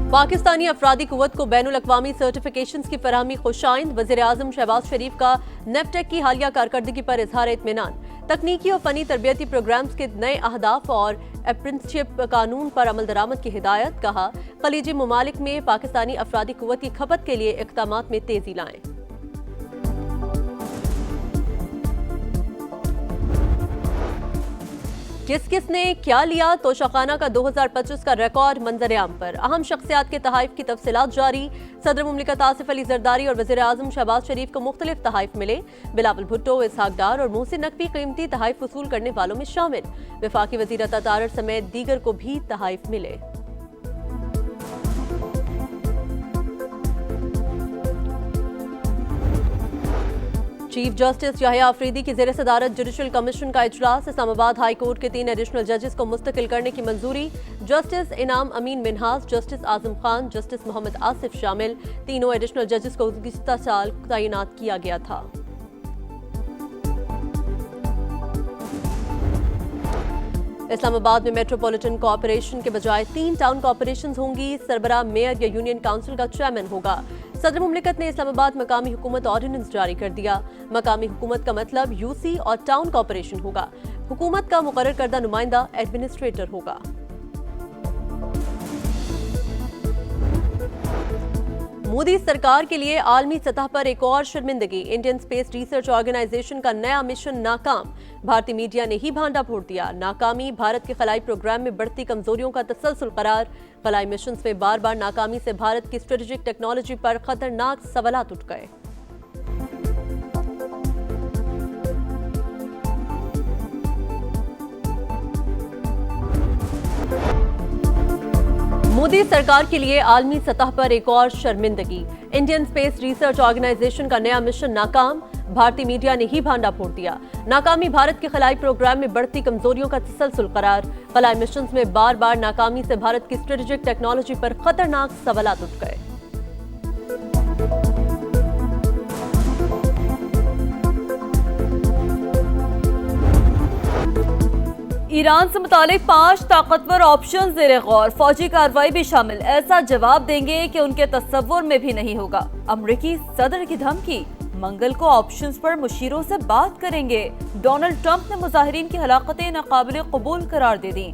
पाकिस्तानी अफरादी कुव्वत को बैनुल अक़वामी सर्टिफिकेशंस की फराहमी खुशाइंद। वज़ीर आज़म शहबाज शरीफ का नेफ्टेक की हालिया कारकर्दगी पर इजहार इत्मीनान। तकनीकी और फनी तरबियती प्रोग्राम्स के नए अहदाफ और अप्रेंटिसशिप कानून पर अमल दरामद की हिदायत। कहा, खलीजी ममालिक में पाकिस्तानी अफरादी कुव्वत की खपत के लिए इक़दामात में तेजी लाएं। किस किस ने क्या लिया, तोशाखाना का 2025 का रिकॉर्ड मंजर-ए-आम पर। अहम शख्सियात के तहाइफ की तफसीलात जारी। सदर मुमलिकत आसिफ अली जरदारी और वज़ीर आज़म शहबाज शरीफ को मुख्तलिफ तहाइफ मिले। बिलावल भुट्टो, इसहाक डार और मोहसिन नकवी कीमती तहाइफ वसूल करने वालों में शामिल। वफाकी वज़ीर अता तारर समेत दीगर को भी तहाइफ मिले। चीफ जस्टिस याहिया अफरीदी की ज़ेर सदारत जुडिशल कमीशन का इजलास। इस्लामाबाद हाई कोर्ट के 3 एडिशनल जजेस को मुस्तकिल करने की मंजूरी। जस्टिस इनाम अमीन मिन्हास, जस्टिस आजम खान, जस्टिस मोहम्मद आसिफ शामिल। तीनों एडिशनल जजेस को गुज़िश्ता साल तैनात किया गया था। इस्लामाबाद में मेट्रोपॉलिटन कॉरपोरेशन के बजाय 3 टाउन कॉरपोरेशन होंगी। सरबराह मेयर या यूनियन काउंसिल का चेयरमैन होगा। सदर मुमलिकत ने इस्लामाबाद मकामी हुकूमत ऑर्डिनेंस जारी कर दिया। मकामी हुकूमत का मतलब यूसी और टाउन कॉरपोरेशन होगा। हुकूमत का मुकर्रर करदा नुमाइंदा एडमिनिस्ट्रेटर होगा। मोदी सरकार के लिए आलमी सतह पर एक और शर्मिंदगी। इंडियन स्पेस रिसर्च ऑर्गेनाइजेशन का नया मिशन नाकाम। भारतीय मीडिया ने ही भांडा फोड़ दिया। नाकामी भारत के खलाई प्रोग्राम में बढ़ती कमजोरियों का तसलसल करार। खलाई मिशन में बार बार नाकामी से भारत की स्ट्रेटेजिक टेक्नोलॉजी पर खतरनाक सवालात उठ गए। मोदी सरकार के लिए आलमी सतह पर एक और शर्मिंदगी। इंडियन स्पेस रिसर्च ऑर्गेनाइजेशन का नया मिशन नाकाम। भारतीय मीडिया ने ही भांडा फोड़ दिया। नाकामी भारत के खलाई प्रोग्राम में बढ़ती कमजोरियों का तसलसल करार। खलाई मिशन में बार बार नाकामी से भारत की स्ट्रेटेजिक टेक्नोलॉजी पर खतरनाक सवालात उठ गए। ईरान से मुतालिक 5 ताकतवर ऑप्शन ज़ेरे गौर। फौजी कार्रवाई भी शामिल। ऐसा जवाब देंगे कि उनके तस्वुर में भी नहीं होगा। अमरीकी सदर की धमकी। मंगल को ऑप्शंस पर मुशीरों से बात करेंगे। डोनाल्ड ट्रंप ने मुजाहिरीन की हलाकतें नाकाबिल कबूल करार दे दी।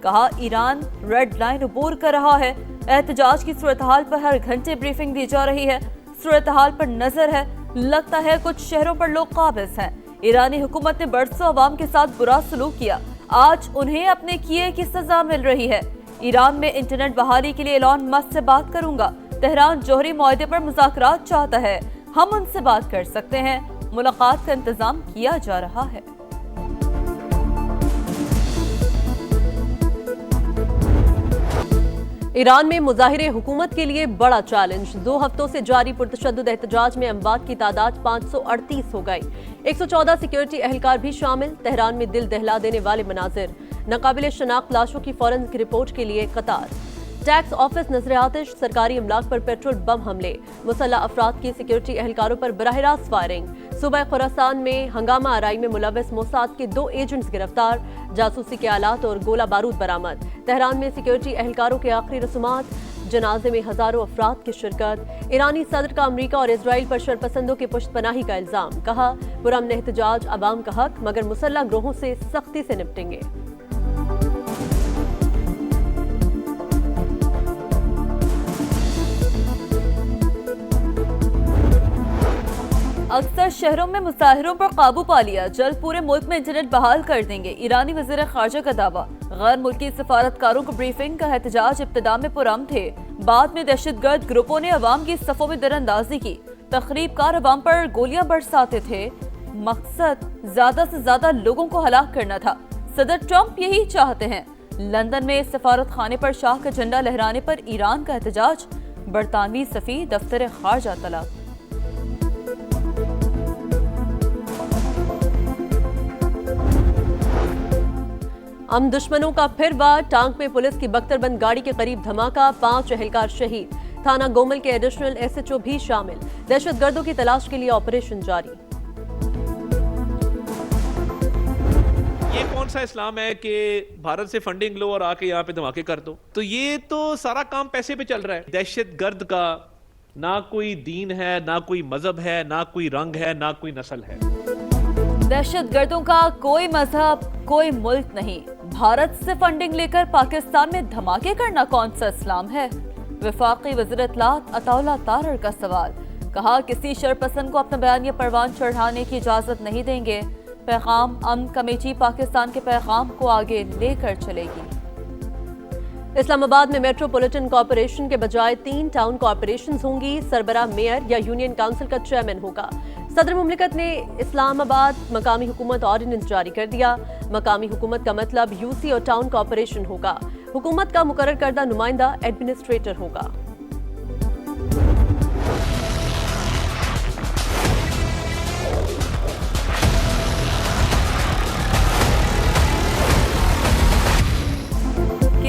कहा, ईरान रेड लाइन अबूर कर रहा है। एहतजाज की सूरत हाल पर हर घंटे ब्रीफिंग दी जा रही है। सूरत हाल पर नजर है। लगता है कुछ शहरों पर लोग काबिज हैं। ईरानी हुकूमत ने बरसों अवाम के साथ बुरा सलूक किया। आज उन्हें अपने किए की सजा मिल रही है। ईरान में इंटरनेट बहाली के लिए एलॉन मस्क से बात करूंगा। तेहरान जौहरी मुआहदे पर मुज़ाकरात चाहता है। हम उनसे बात कर सकते हैं। मुलाकात का इंतजाम किया जा रहा है। ईरान में मुजाहिरे हुकूमत के लिए बड़ा चैलेंज। 2 हफ्तों से जारी पुरतशद्दुद एहतजाज में अमवात की तादाद 538 हो गई। 114 सिक्योरिटी एहलकार भी शामिल। तेहरान में दिल दहला देने वाले मनाजिर। नाकाबिले शनाख्त लाशों की फॉरेंसिक रिपोर्ट के लिए कतार। टैक्स ऑफिस नजर आतिश। सरकारी अमलाक पर पेट्रोल बम हमले। मुसल्लह अफराद की सिक्योरिटी एहलकारों पर बराह रास्त फायरिंग। सूबा खुरासान में हंगामा आराई में मुलव्वस मोसाद के 2 एजेंट्स गिरफ्तार। जासूसी के आलात और गोला बारूद बरामद। तेहरान में सिक्योरिटी एहलकारों के आखिरी रस्मात। जनाजे में हजारों अफराद की शिरकत। ईरानी सदर का अमरीका और इसराइल पर शरपसंदों की पुष्टपनाही का इल्जाम। कहा, पुरअमन एहतजाज अवाम का हक, मगर मुसल्लह ग्रोहों से सख्ती से निपटेंगे। अक्सर शहरों में मुजाहिरों पर काबू पा लिया। जल्द पूरे मुल्क में इंटरनेट बहाल कर देंगे। ईरानी वज़ीर ख़ारजा का दावा। गैर मुल्की सफारतकारों को ब्रीफिंग। का एहतजाज इब्तिदा में पुरअमन थे, बाद में दहशतगर्द ग्रुपों ने अवाम की सफ़ों में दरअंदाजी की। तकरीबकार अवाम पर गोलियां बरसाते थे। मकसद ज्यादा से ज्यादा लोगों को हलाक करना था। सदर ट्रंप यही चाहते हैं। लंदन में सफारत खाने पर शाह का झंडा लहराने पर ईरान का एहतजाज। बरतानवी सफ़ी दफ्तर ख़ारजा तलब। हम दुश्मनों का फिर वार। टांग में पुलिस की बख्तरबंद गाड़ी के करीब धमाका। 5 एहलकार शहीद। थाना गोमल के एडिशनल एसएचओ भी शामिल। दहशतगर्दों की तलाश के लिए ऑपरेशन जारी। ये कौन कौन सा इस्लाम है कि भारत से फंडिंग लो और आके यहाँ पे धमाके कर दो। तो ये तो सारा काम पैसे पे चल रहा है। दहशतगर्द का ना कोई दीन है, ना कोई मजहब है, ना कोई रंग है, ना कोई नस्ल है। दहशतगर्दों का कोई मजहब, कोई मुल्क नहीं। भारत से फंडिंग लेकर पाकिस्तान में धमाके करना कौन सा इस्लाम है? वफाकी वज़ीर इत्तलात अताउल्लाह तारड़ का सवाल। कहा, किसी शरपसंद को अपना बयानिया परवान चढ़ाने की इजाजत नहीं देंगे। पैगाम अमन कमेटी पाकिस्तान के पैगाम को आगे लेकर चलेगी। इस्लामाबाद में मेट्रोपॉलिटन कॉरपोरेशन के बजाय 3 टाउन कॉरपोरेशंस होंगी। सरबराह मेयर या यूनियन काउंसिल का चेयरमैन होगा। सदर मुमलिकत ने इस्लामाबाद मकामी हुकूमत ऑर्डिनेंस जारी कर दिया। मकामी हुकूमत का मतलब यूसी और टाउन कॉरपोरेशन होगा। हुकूमत का मुकर्रर करदा नुमाइंदा एडमिनिस्ट्रेटर होगा।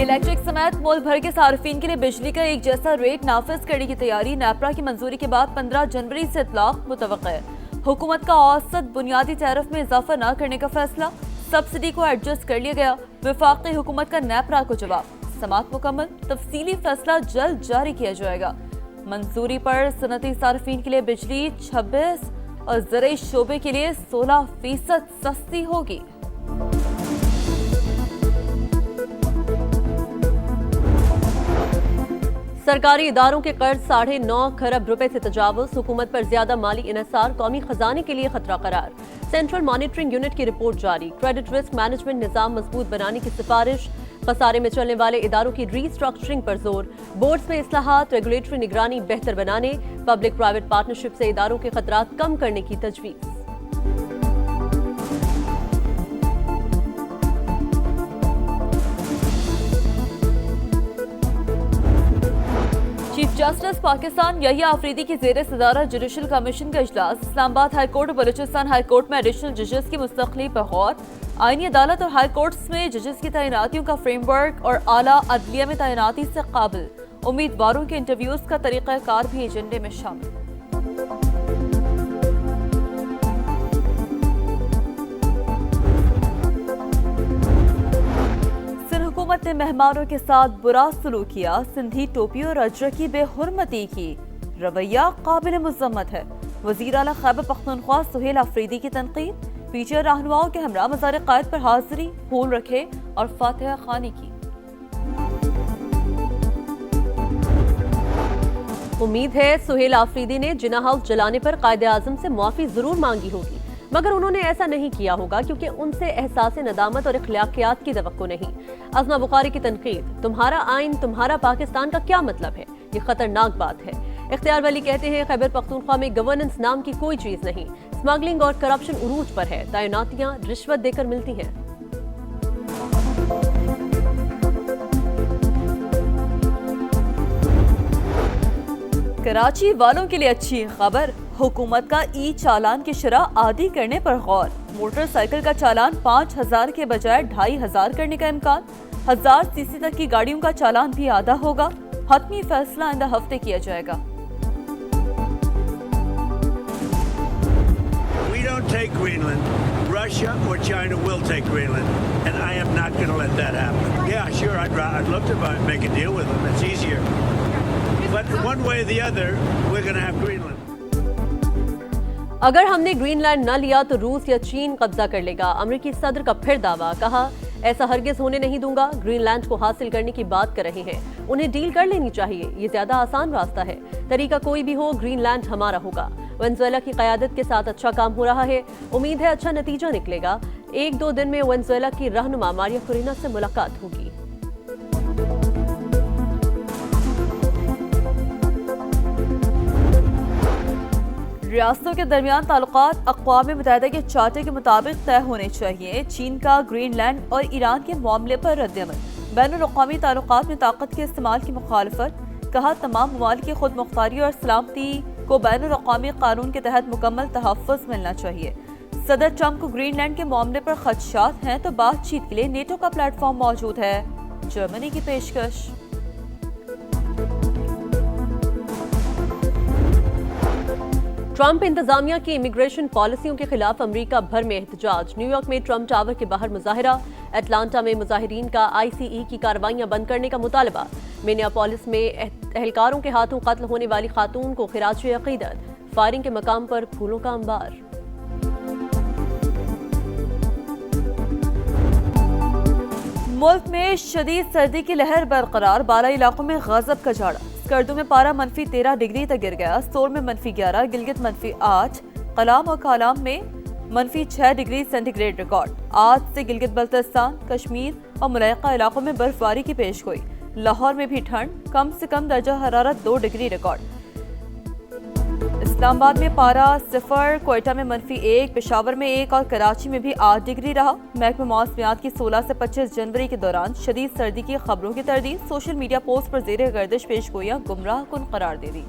इलेक्ट्रिक समेत मुल्क भर के सार्फिन के लिए बिजली का एक जैसा रेट नाफिज करने की तैयारी। नेपरा की मंजूरी के बाद 15 जनवरी से इतलाक मुतवक्किर है। हुकूमत का औसत बुनियादी टैरिफ में इजाफा न करने का फैसला। सब्सिडी को एडजस्ट कर लिया गया। वफाकी हुकूमत का नेपरा को जवाब। समात मुकम्मल, तफसीली फैसला जल्द जारी किया जाएगा। मंजूरी पर सनती सार्फिन के लिए बिजली 26 और ज़राई शोबे के लिए 16% सस्ती होगी। सरकारी इदारों के कर्ज 9.5 खरब रुपए से तजावुज। हुकूमत पर ज्यादा माली इन्हिसार कौमी खजाने के लिए खतरा करार। सेंट्रल मॉनिटरिंग यूनिट की रिपोर्ट जारी। क्रेडिट रिस्क मैनेजमेंट निजाम मजबूत बनाने की सिफारिश। खसारे में चलने वाले इदारों की रीस्ट्रक्चरिंग पर जोर। बोर्ड्स में इस्लाहात, रेगुलेटरी निगरानी बेहतर बनाने, पब्लिक प्राइवेट पार्टनरशिप से इदारों के खतरात कम करने की तजवीज़। चीफ जस्टिस पाकिस्तान यहिया आफरीदी की ज़ेर सदारत जुडिशल कमीशन का इजलास। इस्लामाबाद हाई कोर्ट और बलूचिस्तान हाई कोर्ट में एडिशनल जजेस की मुस्तकली पर गौर। आईनी अदालत और हाई कोर्ट्स में जजेस की तैनातियों का फ्रेमवर्क और आला अदलिया में तैनाती से काबिल। उम्मीदवारों के इंटरव्यूज का तरीक़ाकार भी एजेंडे में शामिल। हुकूमत ने मेहमानों के साथ बुरा सलूक किया। सिंधी टोपी और अजरक की बेहुरमती की। रवैया काबिल मुज़म्मत है। वज़ीर आला खैबर पख्तूनख्वा सुहेल आफरीदी की तनकीद। पीछे रहनुमाओं के हमरा मज़ार क़ायद पर हाजिरी, फूल रखे और फातिहा खानी की। उम्मीद है सुहेल आफरीदी ने जिन्ना हाउस जलाने पर कायदे आज़म से मुआफ़ी जरूर मांगी होगी, मगर उन्होंने ऐसा नहीं किया होगा क्योंकि उनसे एहसास नदामत और अखलाकियात की तवक्को नहीं। अज़मा बुखारी की तनकीद। तुम्हारा आइन, तुम्हारा पाकिस्तान का क्या मतलब है? ये खतरनाक बात है। इख्तियार वली कहते हैं, खैबर पख्तूनख्वा में गवर्नेंस नाम की कोई चीज नहीं। स्मगलिंग और करप्शन उरूज पर है। तैनातियां रिश्वत देकर मिलती हैं। कराची वालों के लिए अच्छी खबर। हुकूमत का ई चालान की शरह आदी करने पर गौर। मोटरसाइकिल का चालान 5000 के बजाय 2500 करने का इम्कान। 1000 सीसी तक की गाड़ियों का चालान भी आधा होगा। हतमी फैसला आइंदा हफ्ते किया जाएगा। We don't take Greenland. Russia or China will take Greenland, and I am not going to let that happen. Yeah, sure, I'd love to make a deal with them. It's easier. But one way or the other, we're going to have Greenland. अगर हमने Greenland न लिया तो रूस या चीन कब्जा कर लेगा। अमेरिकी सदर का फिर दावा। कहा, ऐसा हरगिज होने नहीं दूंगा। ग्रीनलैंड को हासिल करने की बात कर रहे हैं। उन्हें डील कर लेनी चाहिए। ये ज्यादा आसान रास्ता है। तरीका कोई भी हो, ग्रीनलैंड हमारा होगा। वेनेजुएला की क़यादत के साथ अच्छा काम हो रहा है। उम्मीद है अच्छा नतीजा निकलेगा। 1-2 दिन में वेनेजुएला की रहनुमा मारिया कोरेना से मुलाकात होगी। रियासतों के दरमियान ताल्लुकात अक़वाम मुत्तहिदा के चार्टर के मुताबिक तय होने चाहिए। चीन का ग्रीनलैंड और ईरान के मामले पर रद्दअमल। बैनुल-अक़वामी ताल्लुकात में ताकत के इस्तेमाल की मुखालफत। कहा, तमाम ममालिक की खुद मुख्तारी और सलामती को बैनुल-अक़वामी कानून के तहत मुकम्मल तहफ़्फ़ुज़ मिलना चाहिए। सदर ट्रंप को ग्रीनलैंड के मामले पर खदशात हैं तो बातचीत के लिए नेटो का प्लेटफॉर्म मौजूद है। जर्मनी की पेशकश। ट्रंप इंतजामिया की इमिग्रेशन पॉलिसियों के खिलाफ अमेरिका भर में एहतजाज। न्यूयॉर्क में ट्रंप टावर के बाहर मुजाहिरा। एटलांटा में मुजाहिरीन का आईसीई की कार्रवाइयां बंद करने का मुतालबा। मिनियापोलिस में एहलकारों के हाथों कत्ल होने वाली खातून को खिराज अकीदत। फायरिंग के मकाम पर फूलों का अंबार। मुल्क में शदीद सर्दी की लहर बरकरार। बालाई इलाकों में गजब का झाड़ा। स्कर्दू में पारा -13 डिग्री तक गिर गया। सोल में -11, गिलगित -8, कलाम और कालाम में -6 डिग्री सेंटीग्रेड रिकॉर्ड। आज से गिलगित बल्तिस्तान, कश्मीर और मुलाइका इलाकों में बर्फबारी की पेशगोई। लाहौर में भी ठंड, कम से कम दर्जा हरारत 2 डिग्री रिकॉर्ड। इस्लामाबाद में पारा 0, कोयटा में -1, पेशावर में 1 और कराची में भी 8 डिग्री रहा। महकमा मौसमियात की 16 से 25 जनवरी के दौरान शदीद सर्दी की खबरों की तरदीद। सोशल मीडिया पोस्ट पर ज़ेरे गर्दिश पेशगोइयां गुमराह कुन करार दे दी।